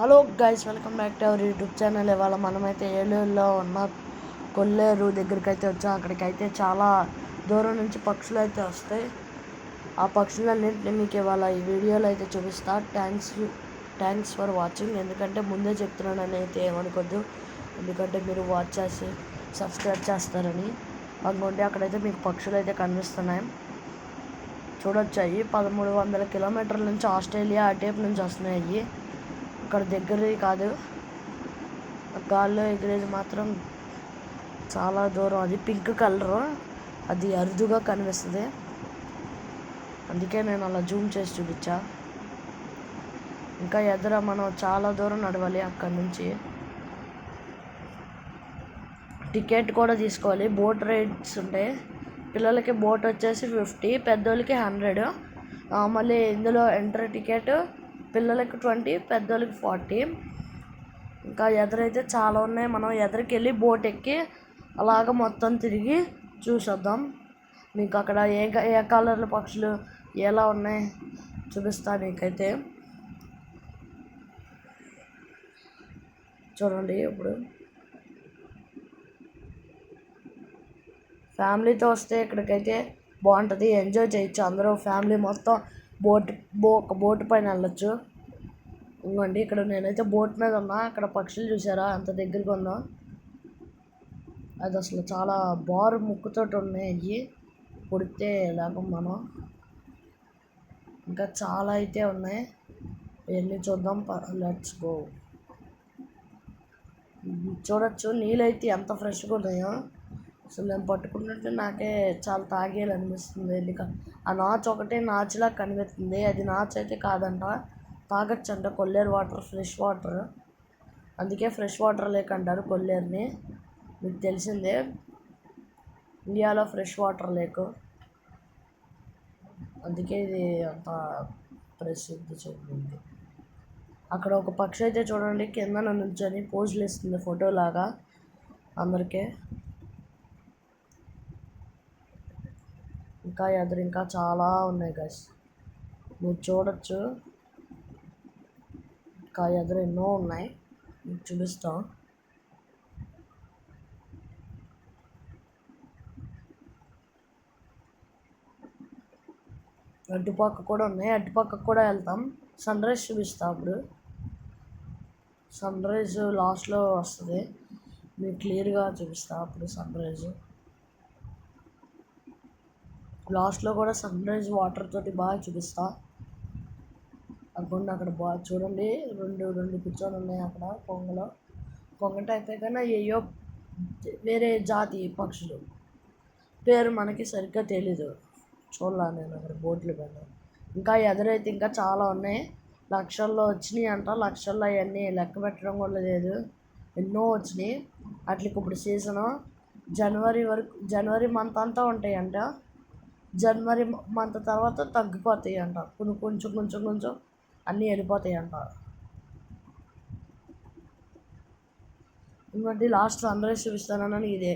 Hello guys, welcome back to our YouTube channel. ఇవాళ మనమైతే ఏలూరులో ఉన్న కొల్లేరు దగ్గరికి అయితే వచ్చాం. అక్కడికైతే చాలా దూరం నుంచి పక్షులు అయితే వస్తాయి. ఆ పక్షులన్నింటినీ మీకు ఇవాళ ఈ వీడియోలో అయితే చూపిస్తా. Thanks for watching. ఎందుకంటే ముందే చెప్తున్నానని అయితే ఏమనుకోద్దు, ఎందుకంటే మీరు వాచ్ చేసి సబ్స్క్రైబ్ చేస్తారని. అనుకోండి, అక్కడైతే మీకు పక్షులు అయితే కనిపిస్తున్నాయి, చూడొచ్చు. అవి 1300 కిలోమీటర్ల నుంచి ఆస్ట్రేలియా అటేపు నుంచి వస్తున్నాయి. ఇక్కడ దగ్గరది కాదు, గాల్లో ఎగిరేది మాత్రం చాలా దూరం. అది పింక్ కలరు, అది అరుదుగా కనిపిస్తుంది, అందుకే నేను అలా జూమ్ చేసి చూపించా. ఇంకా ఎదుర మనం చాలా దూరం నడవాలి. అక్కడి నుంచి టికెట్ కూడా తీసుకోవాలి. బోట్ రైడ్స్ ఉంటాయి. పిల్లలకి బోట్ వచ్చేసి 50, పెద్దోళ్ళకి 100. మళ్ళీ ఇందులో ఎంట్రీ టికెట్ పిల్లలకి 20, పెద్దోళ్ళకి 40. ఇంకా ఎదురైతే చాలా ఉన్నాయి. మనం ఎదురుకి వెళ్ళి బోట్ ఎక్కి అలాగ మొత్తం తిరిగి చూసొద్దాం. మీకు అక్కడ ఏ కలర్ల పక్షులు ఎలా ఉన్నాయి చూపిస్తాను. మీకైతే చూడండి. ఇప్పుడు ఫ్యామిలీతో వస్తే ఇక్కడికైతే బాగుంటుంది, ఎంజాయ్ చేయొచ్చు. అందరూ ఫ్యామిలీ మొత్తం ఒక బోట్ పైన వెళ్ళొచ్చు. ఇంకోండి, ఇక్కడ నేనైతే బోట్ మీద ఉన్నా. అక్కడ పక్షులు చూసారా ఎంత దగ్గరగా ఉందో. అది అసలు చాలా బారు ముక్కుతోటి ఉన్నాయి. అవి పొడితే ఎలాగో మనం ఇంకా చాలా అయితే ఉన్నాయి. వెళ్ళి చూద్దాం. Let's go. చూడొచ్చు, నీళ్ళు అయితే ఎంత ఫ్రెష్గా ఉన్నాయో. అసలు నేను పట్టుకుంటుంటే నాకే చాలా తాగేయాలనిపిస్తుంది. ఎందుకంటే ఆ నాచు ఒకటే నాచులా కనిపిస్తుంది, అది నాచు అయితే కాదంట. తాగొచ్చంట కొల్లేరు వాటర్, ఫ్రెష్ వాటర్. అందుకే ఫ్రెష్ వాటర్ లేక్ అంటారు కొల్లేరుని. మీకు తెలిసిందే, ఇండియాలో ఫ్రెష్ వాటర్ లేక్, అందుకే ఇది అంత ప్రసిద్ధి చెందింది. అక్కడ ఒక పక్షి అయితే చూడండి, కింద నుంచొని పోజులు ఇస్తుంది ఫోటోలాగా అందరికీ. ఇంకా ఎదురు ఇంకా చాలా ఉన్నాయి గైస్, మీరు చూడొచ్చు. ఇంకా ఎదురు ఎన్నో ఉన్నాయి, మీకు చూపిస్తాం. అడ్డుపక్క కూడా ఉన్నాయి, అడ్డుపక్కకు కూడా వెళ్తాం. సన్ రైజ్ చూపిస్తా. అప్పుడు సన్ రైజ్ లాస్ట్లో వస్తుంది, మీకు క్లియర్గా చూపిస్తా. అప్పుడు సన్ రైజ్ లాస్ట్లో కూడా సన్ రైజ్ వాటర్ తోటి బాగా చూపిస్తా. అనుకోండి, అక్కడ బాగా చూడండి, రెండు కూర్చొని ఉన్నాయి అక్కడ కొంగలో. కొంగ టైప్ కన్నా ఏయో వేరే జాతి పక్షులు, పేరు మనకి సరిగ్గా తెలీదు, చూడలా నేను అక్కడ బోట్లు పైన. ఇంకా ఎదురైతే ఇంకా చాలా ఉన్నాయి. లక్షల్లో వచ్చినాయి అంట. లక్షల్లో అవన్నీ లెక్క పెట్టడం కూడా లేదు, ఎన్నో వచ్చినాయి. వాటికి ఇప్పుడు సీజను జనవరి మంత్ అంతా ఉంటాయంట. జనవరి మంత్ తర్వాత తగ్గిపోతాయి అంట, కొంచెం అన్నీ వెళ్ళిపోతాయి అంట. ఇంకోటి లాస్ట్ సన్ రైజ్ చూపిస్తానని ఇదే.